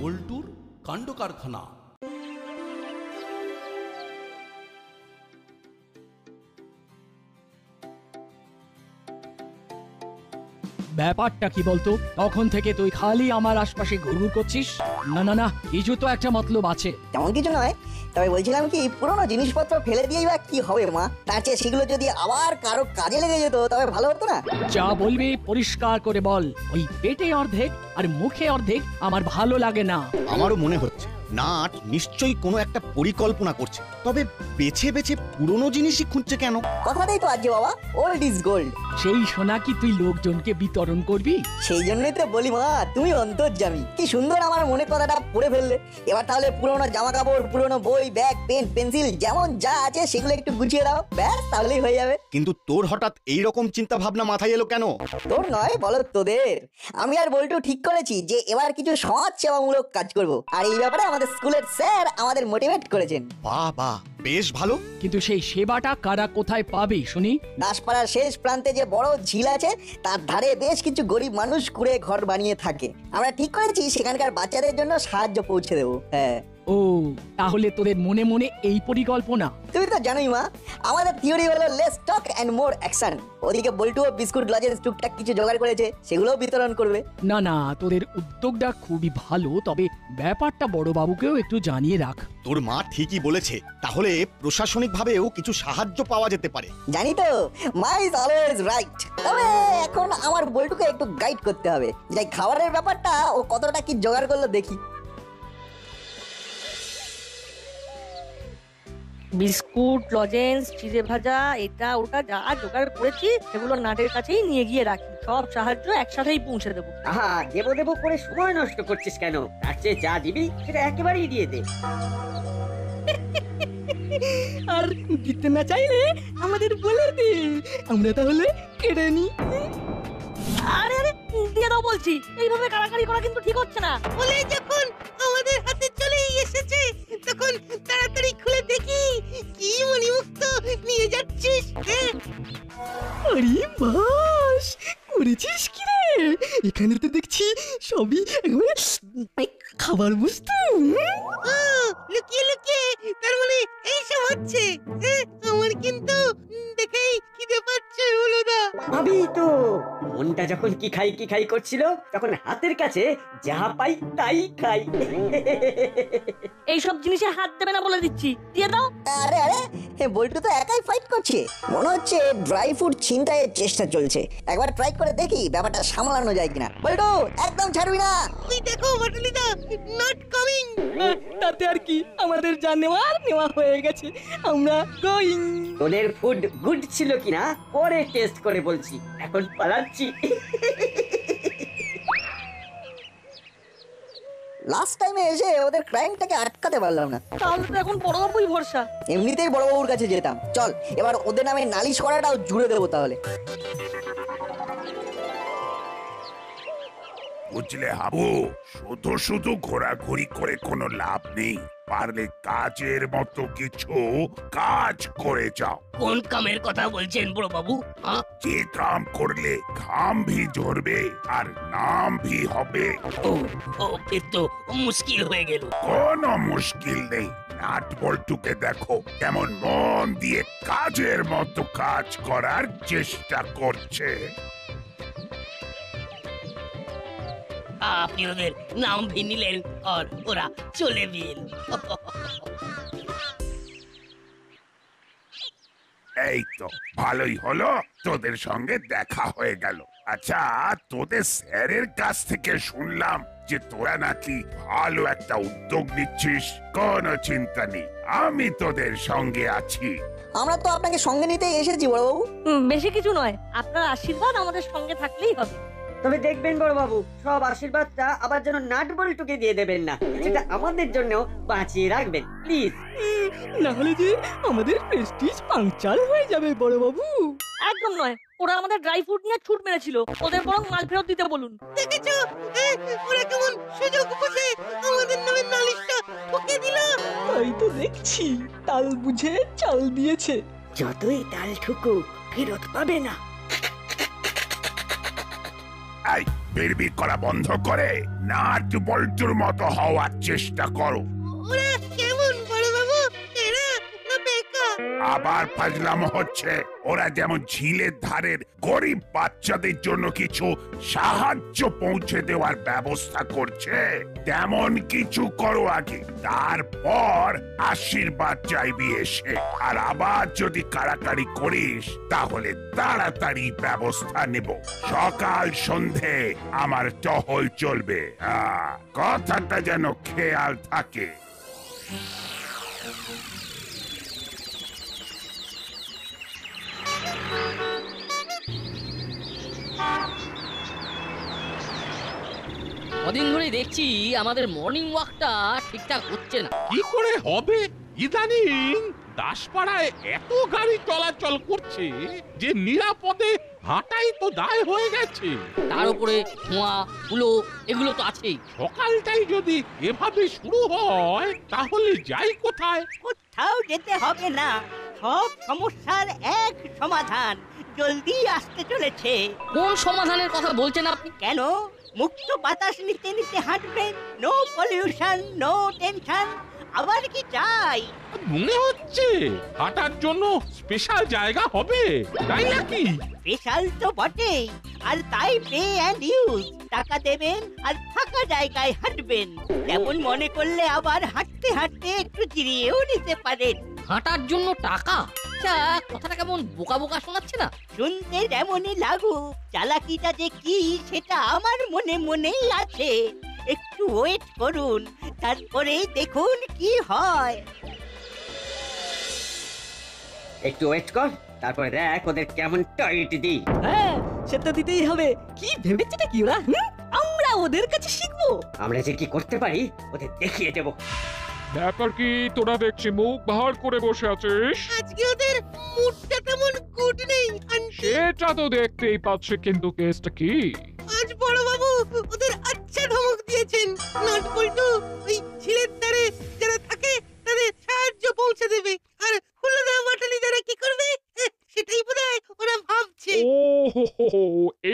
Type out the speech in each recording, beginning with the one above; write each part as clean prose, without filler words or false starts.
বল্টুর কাণ্ড কারখানা। ব্যাপারটা কি বলতো? তখন থেকে তুই খালি আমার আশপাশে ঘুরঘুর করছিস। না না না, কিছু তো একটা মতলব আছে। তেমন কিছু নয়, তবে বলছিলাম কি, পুরোনো জিনিসপত্র ফেলে দিয়েই বা কি হবে মা? তার চেয়ে সেগুলো যদি আবার কারো কাজে লেগে যেত তবে ভালো হতো না? যা বলবি পরিষ্কার করে বল। ওই পেটে অর্ধেক আর মুখে অর্ধেক আমার ভালো লাগে না। আমারও মনে হচ্ছে নাট নিশ্চয়ই কোনো একটা পরিকল্পনা করছে, তবে বেছে বেছে পুরনো জিনিসই খুঁজছে কেন? কথাটাই তো আজকে বাবা, ওল্ড ইজ গোল্ড। সেই সোনা কি তুই লোকজনকে বিতরণ করবি? সেই জন্যই তো বলি মা, তুমি অন্তর্যামী। কি সুন্দর আমার মনে কথাটা পড়ে ফেললে। এবার তাহলে পুরোনো জামা কাপড়, পুরোনো বই, ব্যাগ, পেন, পেন্সিল যেমন যা আছে সেগুলো একটু গুছিয়ে দাও, ব্যাস তাহলেই হয়ে যাবে। কিন্তু তোর হঠাৎ এই রকম চিন্তা ভাবনা মাথায় এলো কেন? তোর নয়, বলো তোদের। আমি আর বল্টু ঠিক করেছি যে এবার কিছু সমাজ সেবামূলক কাজ করব, আর এই ব্যাপারে আমাদের স্কুলের স্যার আমাদের মোটিভেট করেছেন। বাহ বাহ, বেশ ভালো। কিন্তু সেই সেবাটা কারা কোথায় পাবে শুনি? দাসপাড়ার শেষ প্রান্তে যে বড় ঝিল আছে তার ধারে বেশ কিছু গরিব মানুষ কুড়ে ঘর বানিয়ে থাকে। আমরা ঠিক করেছি সেখানকার বাচ্চাদের জন্য সাহায্য পৌঁছে দেবো। হ্যাঁ। ও, তাহলে তোদের মনে মনে এই পরিকল্পনা? তুমি তো জানোই মা, আমাদের থিওরি হলো less talk and more action. ওদিকে বল্টু ও বিস্কুট লজেন্স টুকটাক কিছু জোগাড় করেছে, সেগুলোও বিতরণ করবে। না না, তোদের উদ্যোগটা খুবই ভালো, তবে ব্যাপারটা বড় বাবুকেও একটু জানিয়ে রাখ। তোর মা ঠিকই বলেছে, তাহলে প্রশাসনিকভাবেও কিছু সাহায্য পাওয়া যেতে পারে। জানি তো, মা ইজ অলওয়েজ রাইট। তবে এখন আমার বল্টুকে একটু গাইড করতে হবে, যে খাবারের ব্যাপারটা ও কতটা কি জোগাড় করলো দেখি। বিস্কুট, লজেন্স, চিড়ে ভাজা, এটা ওটা যা জোগাড় করেছি সেগুলো নাটের কাছেই নিয়ে গিয়ে রাখি। সব সাহায্য একসাথেই পৌঁছে দেবো। আহা, দেবো দেবো করে সময় নষ্ট করছিস কেন? তার চেয়ে যা দিবি সেটা একেবারেই দিয়ে দে। আর দিতে না চাইলে আমাদের বলে দে, আমরা তাহলে কেড়ে নি। আরে আরে, দিয়ে দাও বলছি। এইভাবে কাড়াকাড়ি করা কিন্তু ঠিক হচ্ছে না। বলে যখন আমাদের হাতে চলেই এসেছে, তখন তাড়াতাড়ি খুলে দেখি কি মণিমুক্ত নিয়ে যাচ্ছিস। আরে বাস, করেছিস কি রে? এখানে তো দেখছি সবই একেবারে খাবার বস্তু। লুকিয়ে লুকিয়ে, তার মানে এইসব হচ্ছে। আমার কিন্তু দেখেই খিদে পাচ্ছে হলুদা। ভাবি তো, মনটা যখন কি খাই করছিল, তখন হাতের কাছে যা পাই তাই খাই। এইসব জিনিসে হাত দেবে না বলে দিচ্ছি, দিয়ে দাও। আরে আরে, বল্টু তো একাই ফাইট করছে। মনে হচ্ছে ড্রাই ফ্রুট ছিনতাইয়ের চেষ্টা চলছে। একবার ট্রাই করে দেখি ব্যাপারটা সামলানো যায় কিনা। বল্টু, একদম ছাড়বি না। ওই দেখো বাটুলিদা, নট কামিং। তাতে আর কি, আমাদের যা নেওয়া হয়ে গেছে, আমরা গোয়িং। তোদের ফুড গুড ছিল কিনা পরে টেস্ট করে বলছি, এখন পালাচ্ছি। লাস্ট টাইমে এসে ওদের ক্রাইমটাকে আটকাতে পারলাম না। তাহলে তো এখন বড় বাবুই ভরসা। এমনিতেই বড়বাবুর কাছে যেতাম। চল এবার ওদের নামে নালিশ করাটাও জুড়ে দেবো তাহলে। বুঝলে হাবু, শুধু শুধু ঘোরাঘুরি করে কোনো লাভ নেই। পারলে কাজের মতো কিছু কাজ করে যাও। কোন কামের কথা বলছেন বড় বাবু? যে কাম করলে ঘাম ভি ঝরবে আর নাম ভি হবে। ও ফির তো মুশকিল হয়ে গেল। কোনো মুশকিল নেই। নাট বল্টুকে দেখো কেমন মন দিয়ে কাজের মতো কাজ করার চেষ্টা করছে। আপনি ওদের নাম ভি নিলেন আর ওরা চলে গেল। এই তো ভালোই হলো, তোদের সঙ্গে দেখা হয়ে গেল। আচ্ছা, তোদের স্যারের কাছ থেকে শুনলাম যে তোরা নাকি ভালো একটা উদ্যোগ নিচ্ছিস। কোনো চিন্তা নেই, আমি তোদের সঙ্গে আছি। আমরা তো আপনাকে সঙ্গে নিতেই এসেছি বড়বাবু। বেশি কিছু নয়, আপনার আশীর্বাদ আমাদের সঙ্গে থাকলেই হবে। তবে দেখবেন বড় বাবু, সব আশীর্বাদটা আবার যেন নাট বল্টুকে দিয়ে দেবেন না, সেটা আমাদের জন্য বাঁচিয়ে রাখবেন প্লিজ। না হলে যে আমাদের প্রেস্টিজ পাংচার হয়ে যাবে বড় বাবু। একদম নয়, ওরা আমাদের ড্রাই ফ্রুট নিয়ে ছুট মেরেছিল, ওদের বরং মাল ফেরত দিতে বলুন। দেখেছো ওরা কেমন সুযোগ বুঝে আমাদের নামে নালিশটা ঠুকে দিল। তাই তো দেখছি, তাল বুঝে চাল দিয়েছে। যতই তাল ঠুকুক ফেরত পাবে না। এই বিড়বিড় করা বন্ধ করে নাট বল্টুর মতো হওয়ার চেষ্টা করো। ওরা কেমন বড় বাবু? এরা না বেকা? আবার ফাজলামো হচ্ছে। ওরা যেমন ঝিলের ধারের গরিব বাচ্চাদের জন্য কিছু সাহায্য পৌঁছে দেওয়ার ব্যবস্থা করছে, তেমন কিছু করো আগে, তারপর আশীর্বাদ চাইবি এসে। আর আবার যদি কাড়াকাড়ি করিস তাহলে তাড়াতাড়ি ব্যবস্থা নেব। সকাল সন্ধে আমার টহল চলবে, কথাটা যেন খেয়াল থাকে। কদিন ধরে দেখছি আমাদের মর্নিং ওয়াকটা ঠিকঠাক হচ্ছে না। কি করে হবে? ইদানিং দাসপাড়ায় এত গাড়ি চলাচল করছে যে নিরাপদে হাঁটাই তো দায় হয়ে গেছে। তার উপরে ধোঁয়া ধুলো এগুলো তো আছেই। সকালটাই যদি এভাবে শুরু হয় তাহলে যাই কোথায়? কোথাও যেতে হবে না, সব সমস্যার এক সমাধান জলদি আসতে চলেছে। কোন সমাধানের কথা বলছেন আপনি? কেন? মুক্ত বাতাস নিতে নিতে হাঁটবেন, নো পলিউশন, নো টেনশন। আবার কি চাই? মনে হচ্ছে হাঁটার জন্য স্পেশাল জায়গা হবে, তাই নাকি? স্পেশাল তো বটেই, আর তাই পে অ্যান্ড ইউজ। টাকা দেবেন আর ফাঁকা জায়গায় হাঁটবেন। তেমন মনে করলে আবার হাঁটতে হাঁটতে একটু জিরিয়েও নিতে পারেন। হাঁটার জন্য টাকা? আচ্ছা, কথাটা কেমন বোকা বোকা শোনাচ্ছে না? শুনতে যেমনই লাগুক, চালাকিটা যে কি সেটা আমার মনে মনেই আছে। একটু ওয়েট করুন, তারপরে দেখুন কি হয়। একটু ওয়েট কর, তারপরে দেখ ওদের কেমন টাইট দিই। হ্যাঁ, সেটা দিতেই হবে। কি ভেবেছে কি ওরা? আমরা ওদের কাছে শিখবো। আমরা যে কি করতে পারি ওদের দেখিয়ে দেবো। ব্যাপার কি তোরা দেখছি মুখ ভার করে বসে আছিস? আজকে ওদের মুডটা তেমন গুড নেই আন্টি। সেটা তো দেখতেই পাচ্ছি, কিন্তু কেসটা কি? আজ বড় বাবু ওদের আচ্ছা ধমক দিয়েছেন। নাট বল্টু ওই ঝিলের ধারে যারা থাকে তাদের সাহায্য পৌঁছে দেবে, আর হুলোদা বাটালি যারা কি করবে সেটাই বোধহয় ওরা ভাবছে। ও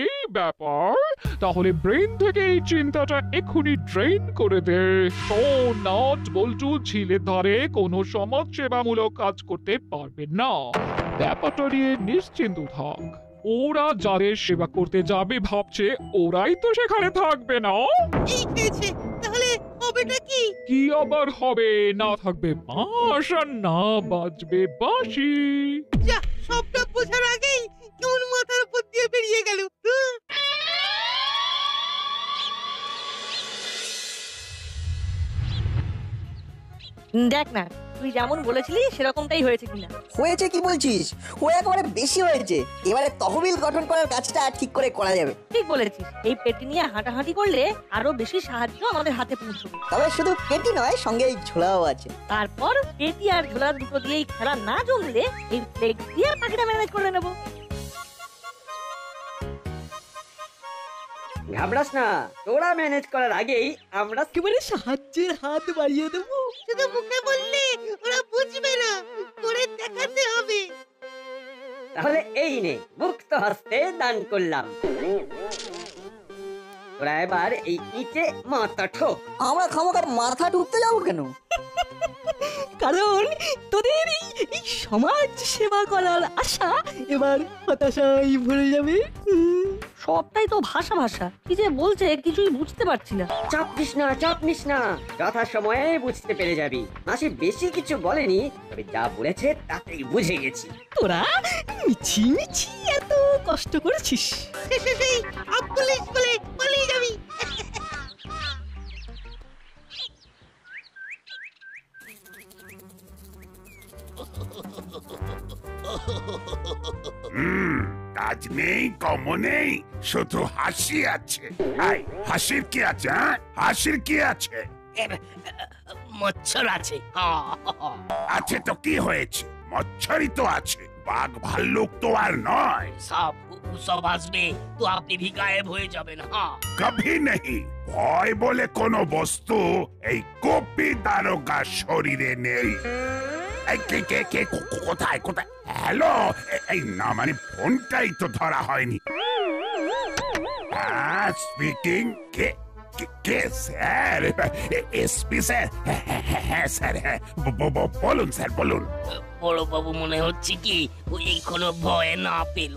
এই ব্যাপার, তাহলে ব্রেন থেকে এই চিন্তাটা এক্ষুনি ড্রেন করে দে। নাট বল্টু ঝিলের ধারে কোনো সমাজ সেবামূলক কাজ করতে পারবে না, ব্যাপারটা নিয়ে নিশ্চিন্ত থাক। ওরা যাদের সেবা করতে যাবে ভাবছে ওরাই তো সেখানে থাকবে না। এই হয়েছে, তাহলে হবেটা কি? কি আবার হবে? না থাকবে বাঁশ আর না বাজবে বাঁশি। যা, সবটা বোঝার আগেই কেমন মাথার উপর দিয়ে বেরিয়ে গেল। দেখ না, তুই যেমন বলেছিলি সেরকমটাই হয়েছে কিনা। হয়েছে কি বলছিস? ও একেবারে বেশি হয়েছে। এবারে তহবিল গঠন করার কাজটা ঠিক করে করা যাবে। ঠিক বলেছিস, এই পেটি নিয়ে হাঁটাহাঁটি করলে আরো বেশি সাহায্য আমাদের হাতে পৌঁছবে। তবে শুধু পেটি নয়, সঙ্গে এই ঝোলাও আছে। তারপর পেটি আর ঝোলা দুটো দিয়েই খেলা না জমলে এই ফ্লেক্স দিয়ে পাখিটা ম্যানেজ করে নেবো। ঘাবড়াস না, তোরা ম্যানেজ করার আগেই আমরা একেবারে সাহায্যের হাত বাড়িয়ে দেবো। শুধু মুখে বললে ওরা বুঝবে না, করে দেখাতে হবে। তাহলে এই নে, মুক্ত হস্তে দান করলাম। তোরা এবার এই ইটে মাথা ঠোক। আমরা খামোকা মাথা ঢুকতে যাবো কেন? কারণ তোদের এই সমাজ সেবা করার আশা এবার হতাশায় ভরে যাবে। সবটাই তো ভাষা ভাষা, কি যে বলছে কিছুই বুঝতে পারছি না। চাপ নিস না, যথা সময়ে বুঝতে পেরে যাবি। মাসি বেশি কিছু বলেনি, তবে যা বলেছে তাতেই বুঝে গেছি। তোরা মিছি মিছি এত কষ্ট করেছিস, শেষে সেই আব্দুলিস বলে পালিয়ে যাবি। কাজ নেই, কম নেই, শুধু হাসি আছে। হাসির কি আছে? হাসির কি আছে? মচ্ছর আছে। আছে তো কি হয়েছে? মচ্ছরই তো আছে, বাঘ ভাল্লুক তো আর নয়। সব আসবে তো আপনি भी गायब হয়ে যাবেন। কভি নেই। ভয় বলে কোনো বস্তু এই কপি দারোগার শরীরে নেই। কোথায় কোথায়? হ্যালো, এই না মানে ফোনটাই তো ধরা হয়নি। স্পিকিং। কে কে স্যার? SP sir? হ্যাঁ স্যার, হ্যাঁ বলুন স্যার, বলুন। বড়বাবু মনে হচ্ছে কি ওই কোনো ভয় না পেল।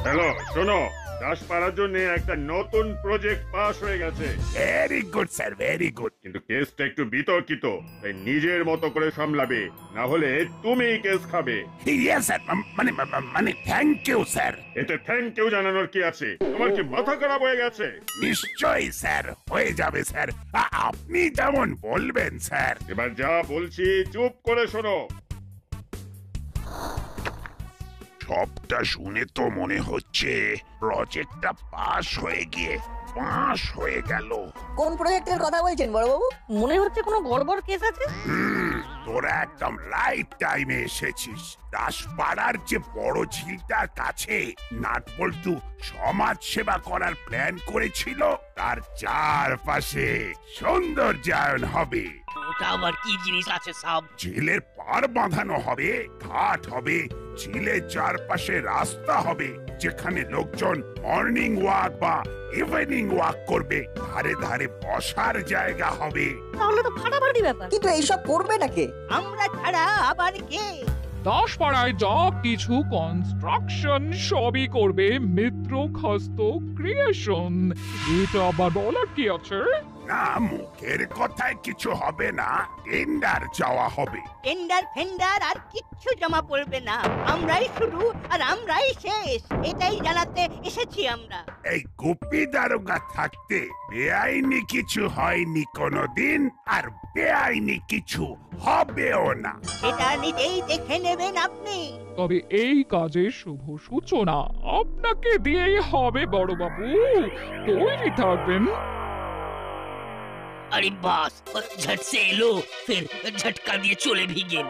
হ্যালো, শোনো, দাসপাড়ার জন্য একটা নতুন প্রজেক্ট পাস হয়ে গেছে। Very good sir, very good. কিন্তু কেসটা একটু বিতর্কিত, তাই নিজের মতো করে সামলাবে, না হলে তুমিই কেস খাবে। ইয়েস স্যার, মানে থ্যাংক ইউ স্যার। এতে থ্যাংক ইউ জানানোর কি আছে? তোমার কি মাথা খারাপ হয়ে গেছে? নিশ্চয়ই স্যার, হয়ে যাবে স্যার, আপনি যেমন বলবেন স্যার। এবার যা বলছি চুপ করে শোনো। সবটা শুনে তো মনে হচ্ছে প্রজেক্টটা পাস হয়ে গিয়ে পাস হয়ে গেল। কোন প্রজেক্টের কথা বলছেন বড়বাবু? মনে হচ্ছে কোনো গড়বড় কেস আছে। তোরা একদম রাইট টাইমে এসেছিস। দাসপাড়ার যে বড় ঝিলটার কাছে নাটবল্টু সমাজ সেবা করার প্ল্যান করেছিল, তার চারপাশে সৌন্দর্যায়ন হবে। ওটা আবার কি জিনিস আছে সব? ঝিলের পার বাঁধানো হবে, ঘাট হবে, ঝিলের চারপাশে রাস্তা হবে, যেখানে লোকজন মর্নিং ওয়াক বা ইভিনিং ওয়াক করবে, ধারে ধারে বসার জায়গা হবে। তাহলে তো ফাটাফাটি ব্যাপার। কিন্তু এইসব করবে নাকি? আমরা ছাড়া আবার কে? দাসপাড়ায় যা কিছু কনস্ট্রাকশন সবই করবে মিত্র খাস্ত ক্রিয়েশন। এটা আবার বলার কি আছে? না, মুখের কথায় কিছু হবে না, টেন্ডার চাওয়া হবে। টেন্ডার ফেন্ডার আর কিচ্ছু জমা পড়বে না, আমরাই শুরু আর আমরাই শেষ, এটাই জানাতে এসেছি আমরা। এই গুপি দারোগা থাকতে বেআইনি কিছু হয়নি কোনোদিন, আর বেআইনি কিছু হবেও না। এটা নিজেই দেখে নেবেন আপনি। তবে এই কাজের শুভ সূচনা আপনাকে দিয়েই হবে বড়বাবু, তৈরি থাকবেন। अरे बस झट से लो, फिर झटका दिए चले भी गेल।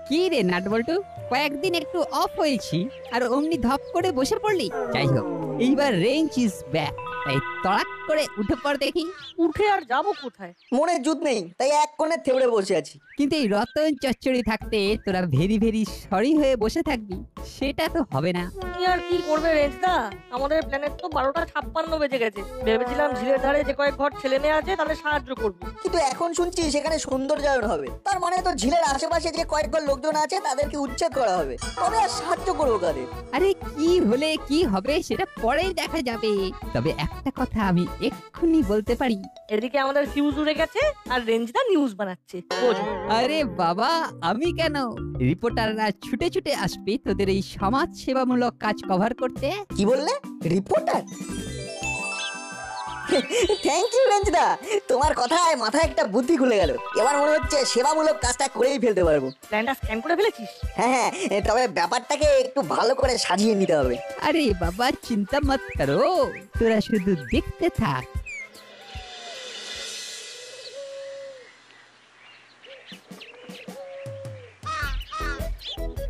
কি রে নাটবল্টু, কয়েকদিন একটু অফ হয়েছি আর অমনি ধপ করে বসে পড়লি। যাই হোক, এইবার রেঞ্জ ইজ ব্যাক, তাই তড়াক করে উঠে পড় দেখি। উঠে আর যাবো কোথায়? মনে জুত নেই, তাই এক কোণে থেবড়ে বসে আছি। কিন্তু এই রতন চচ্চড়ি থাকতে তোরা ভেরি ভেরি সরি হয়ে বসে থাকবি, সেটা তো হবে না। কি আর কি করবে রেঞ্জদা, আমাদের প্ল্যানেট তো 12:56 বেজে গেছে। ভেবেছিলাম ঝিলের ধারে যে কয়েক ঘর ছেলে মেয়ে আছে তাদের সাহায্য করবো, কিন্তু এখন শুনছি সেখানে সৌন্দর্যায়ন হবে। তার মানে তো ঝিলের আশেপাশে যে কয়েক ঘর লোকজন আছে তাদেরকে উচ্ছেদ করা হবে। তবে আর সাহায্য করবো কাদের? আরে কি হলে কি হবে সেটা পরেই দেখা যাবে। তবে একটা কথা আমি এক্ষুনি বলতে পারি, এদিকে আমাদের ফিউজ উড়ে গেছে আর রেঞ্জদা নিউজ বানাচ্ছে। আরে বাবা, আমি কেন, রিপোর্টাররা ছুটে ছুটে আসবে তোদের এই সমাজ সেবামূলক কাজ কভার করতে। কি বললে? রিপোর্টার? থ্যাংক ইউ রেঞ্জদা, তোমার কথায় মাথায় একটা বুদ্ধি খুলে গেল। এবার মনে হচ্ছে সেবামূলক কাজটা করেই ফেলতে পারবো। প্ল্যানটা স্ক্যান করে ফেলেছিস? হ্যাঁ, তবে ব্যাপারটাকে একটু ভালো করে সাজিয়ে নিতে হবে। আরে বাবা, চিন্তা মত করো, তোরা শুধু দেখতে থাক।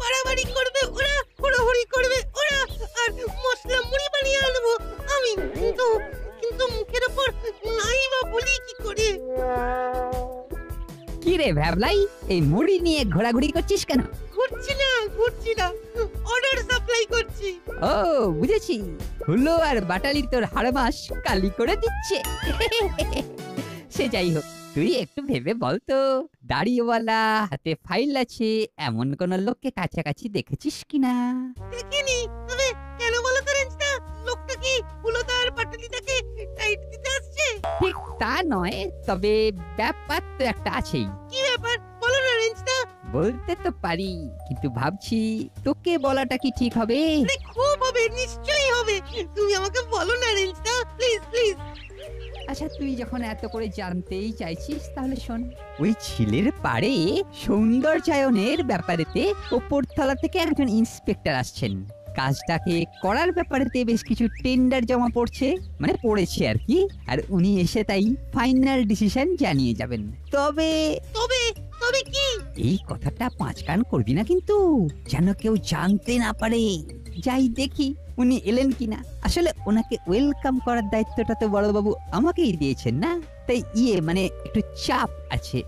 বাড়াবাড়ি করবে ওরা, হুড়োহুড়ি করবে ওরা, আর মশলা মুড়ি বানিয়ে আনবো আমি। কিন্তু মুখের উপর নাই বা বলি কি করে? কি রে ভ্যাবলাই, এই মুড়ি নিয়ে ঘোরাঘুরি করছিস কেন? ঘুরছি না, অর্ডার সাপ্লাই করছি। ও বুঝেছি, হুলো আর বাটালি তোর হাড়মাস কালি করে দিচ্ছে। সে যাই হোক, তুই একটু ভেবে বলতো, দাড়িওয়ালা হাতে ফাইল আছে এমন কোন লোককে কাছাকাছি দেখেছিস কিনা? দেখিনি। তবে কেন বলো তো রেঞ্জদা, লোকটা কি হুলোদার বাটালিটাকে টাইট দিতে আসছে? ঠিক তা নয়, তবে ব্যাপার তো একটা আছেই। কি ব্যাপার বলো না রেঞ্জদা। বলতে তো পারি, কিন্তু ভাবছি তোকে বলাটা কি ঠিক হবে? খুব হবে, নিশ্চয়ই হবে। তুমি আমাকে বলো না রেঞ্জদা, প্লিজ প্লিজ। আচ্ছা, তুই যখন এত করে জানতেই চাইছিস তাহলে শোন। ওই ঝিলের পাড়ে সৌন্দর্যায়নের ব্যাপারেতে ওপরতলা থেকে একজন ইন্সপেক্টর আসছেন। কাজটাকে করার ব্যাপারেতে বেশ কিছু টেন্ডার জমা পড়ছে, মানে পড়েছে আর কি। আর উনি এসে তাই ফাইনাল ডিসিশন জানিয়ে যাবেন। তবে তবে তবে কি? এই কথাটা পাঁচ কান করবি না কিন্তু, যেন কেউ জানতে না পারে। যাই দেখি উনি এলেন কিনা। আসলে ওনাকে ওয়েলকাম করার দায়িত্বটা তো বড়বাবু আমাকেই দিয়েছেন না, তাই মানে একটু চাপ আছে।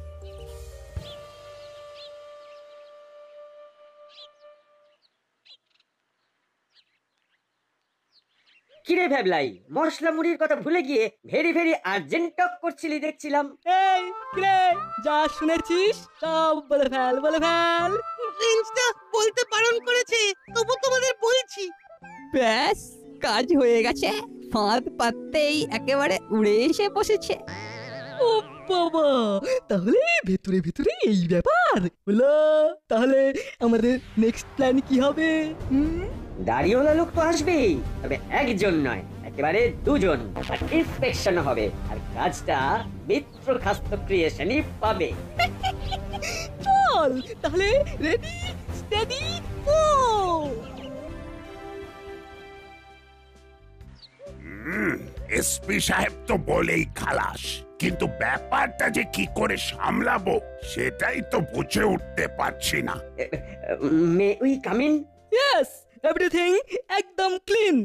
কিরে ভ্যাবলাই, মশলা মুড়ির কথা ভুলে গিয়ে ভেরি ভেরি আর্জেন্ট টক করছিলি দেখছিলাম। এই কিরে, যা শুনেছিস সব বলে ফেল, বলে ফেল। রেঞ্জটা বলতে বারণ করেছে, তবু তোমাদের বলছি। ব্যাস, কাজ হয়ে গেছে। ফাঁদ পাততেই একেবারে উড়ে এসে বসেছে। ও বাবা, তাহলে ভেতরে ভেতরে এই ব্যাপার হলো। তাহলে আমাদের নেক্সট প্ল্যান কি হবে? দাড়িওয়ালা লোক তো আসবেই, তবে একজন নয়, একেবারে দুজন। আর ইন্সপেকশন হবে, আর কাজটা মিত্র খাস্ত ক্রিয়েশনই পাবে। চল তাহলে, রেডি স্টেডি গো। এসপি সাহেব তো বলেই খালাস, কিন্তু ব্যাপারটা যে কি করে সামলাবো সেটাই তো বুঝে উঠতে পারছি না। May we come in? Yes, everything একদম ক্লিন।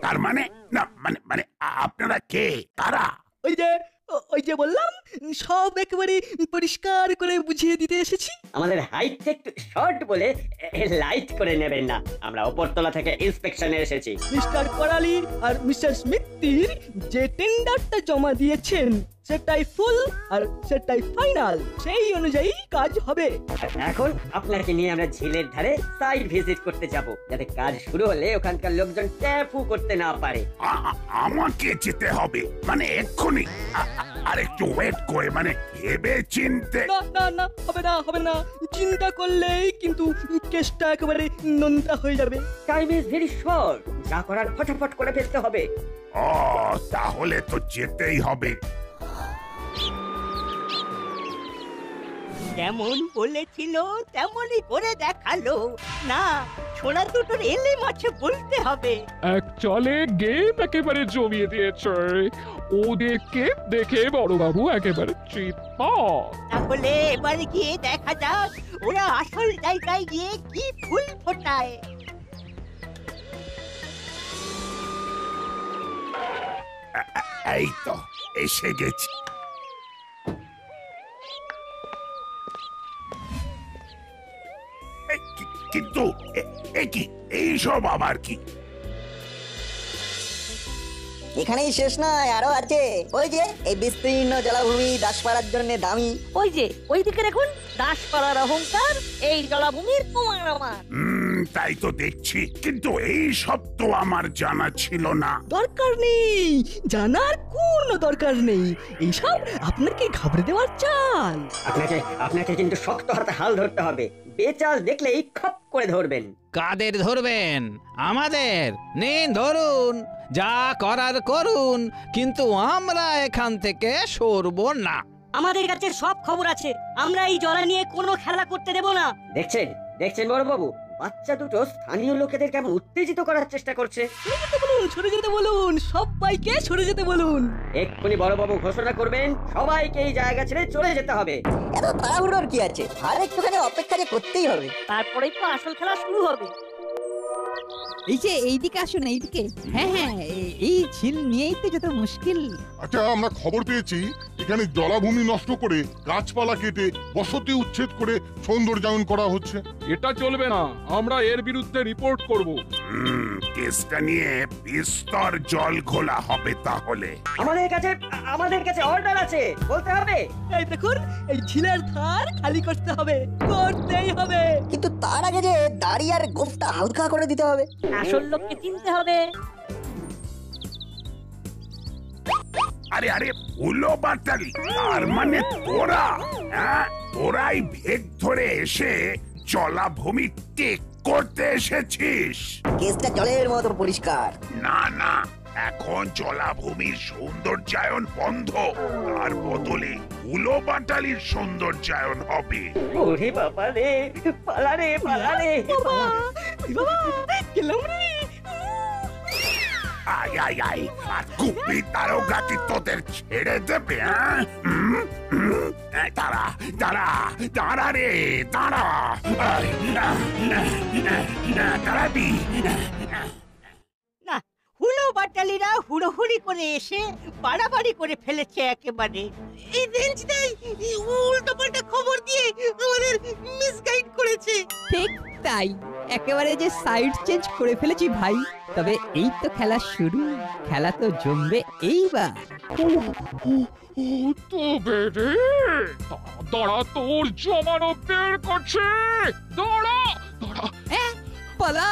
তার মানে না, মানে আপনারা কে, কারা? ওই যে বললাম, সব একেবারে পরিষ্কার করে বুঝিয়ে দিতে এসেছি। আমাদের হাইট একটু শর্ট বলে লাইট করে নেবেন না, আমরা উপরতলা থেকে ইন্সপেকশনে এসেছি। মিস্টার করালি আর মিস্টার স্মিথির যে টেন্ডারটা জমা দিয়েছেন সেটাই ফুল আর সেটাই ফাইনাল, সেই অনুযায়ী কাজ হবে। এখন আপনাকে নিয়ে আমরা ঝিলের ধারে সাইড ভিজিট করতে যাব, যাতে কাজ শুরু হলে ওখানকার লোকজন ট্যাপু করতে না পারে। আমাকে যেতে হবে মানে এক্ষুনি? আর একটু ওয়েট করে, মানে ভেবে চিনতে। না, হবে না, চিন্তা করলেই কিন্তু কেসটা একেবারে নোনতা হয়ে যাবে। টাইম ইজ ভেরি শর্ট, যা করার ফটাফট করে ফেলতে হবে। ও, তাহলে তো যেতেই হবে। যেমন বলেছিল তেমনই করে দেখালো। না, ছোড়া দুটোর এলে মাছে বলতে হবে। এক চলে গেম একেবারে জমিয়ে দিয়েছে। ওদেরকে দেখে বড়বাবু একেবারে চিৎপাত। তাহলে এবার গিয়ে দেখা যাক ওরা আসল জায়গায় গিয়ে কি ফুল ফোটায়। এই তো এসে গেছি। কিন্তু কি এইসব আবার কি? এখানেই শেষ নয়, আরো আছে। ওই যে এই বিস্তীর্ণ জলাভূমি দাসপাড়ার জন্য দামি। ওই যে ওইদিকে দেখুন, দাসপাড়ার অহংকার, এই জলাভূমির তোমার আমার। তাই তো দেখছি, কিন্তু এই সব তো আমার জানা ছিল না। দরকার নেই, জানার কোনো দরকার নেই। এইসব আপনাকে ঘাবড়ে দেওয়ার চাল। আপনাকে কিন্তু শক্ত হাতে হাল ধরতে হবে। বেচাল দেখলেই খপ করে ধরবেন। কাদের ধরবেন? আমাদের। নিন ধরুন, যা করার করুন, কিন্তু আমরা এখান থেকে সরবো না। আমাদের কাছে সব খবর আছে, আমরা এই জলা নিয়ে কোনো খেলা করতে দেব না। দেখছেন বড়বাবু, বাচ্চা দুটো স্থানীয় লোকেদের কেমন উত্তেজিত করার চেষ্টা করছে। সরে যেতে বলুন, সবাইকে সরে যেতে বলুন। এক্ষুনি বড়বাবু ঘোষণা করবেন সবাইকে এই জায়গা ছেড়ে চলে যেতে হবে। এত তাড়াহুড়োর কি আছে? আর একটুখানি অপেক্ষা যে করতেই হবে। তারপরেই তো আসল খেলা শুরু হবে। এই যে এইদিকে আসুন, এইদিকে। হ্যাঁ, এই ঝিল নিয়েই তো যত মুশকিল। আচ্ছা, আমরা খবর পেয়েছি এখানে জলাভূমি নষ্ট করে গাছপালা কেটে বসতি উচ্ছেদ করে সৌন্দর্যায়ন করা হচ্ছে। এটা চলবে না, আমরা এর বিরুদ্ধে রিপোর্ট করব। কেসটা নিয়ে বিস্তর জল ঘোলা হবে। তাহলে আমাদের কাছে অর্ডার আছে, বলতে হবে। এই দেখুন, এই ঝিলের ধার খালি করতে হবে, করতেই হবে। কিন্তু তার আগে যে দাড়ি আর গোফটা হালকা করে দিতে হবে। আসল লোককে চিনতে হবে। আরে উলো বাটালি, তার মানে তোরা? হ্যাঁ, তোরাই ভেগ ধরে এসে জলাভূমি টেক করতে এসেছিস? কেসটা জলের মতো পরিষ্কার। না, এখন জলাভূমির সৌন্দর্যায়ন বন্ধ, তার বদলে উলো বাটালির সৌন্দর্যায়ন হবে। ওরে বাবা রে, পালা রে। আয়, আর কুপি তারকা কি তোদের ছেড়ে দেবে? দাঁড়া রে, দাঁড়াবি না, হুলো বাটালিরা হুড়োহুড়ি করে এসে বাড়াবাড়ি করে ফেলেছে একেবারে। এই রেঞ্জটাই উল্টো পাল্টা খবর দিয়ে আমাদের মিসগাইড করেছে। ঠিক তাই, একেবারে যে সাইড চেঞ্জ করে ফেলেছি ভাই। তবে এই তো খেলা শুরু, খেলা তো জমবে এইবার। তবে রে দাঁড়া, তোর জমানো বের করছে, দাঁড়া দাঁড়া। পালা।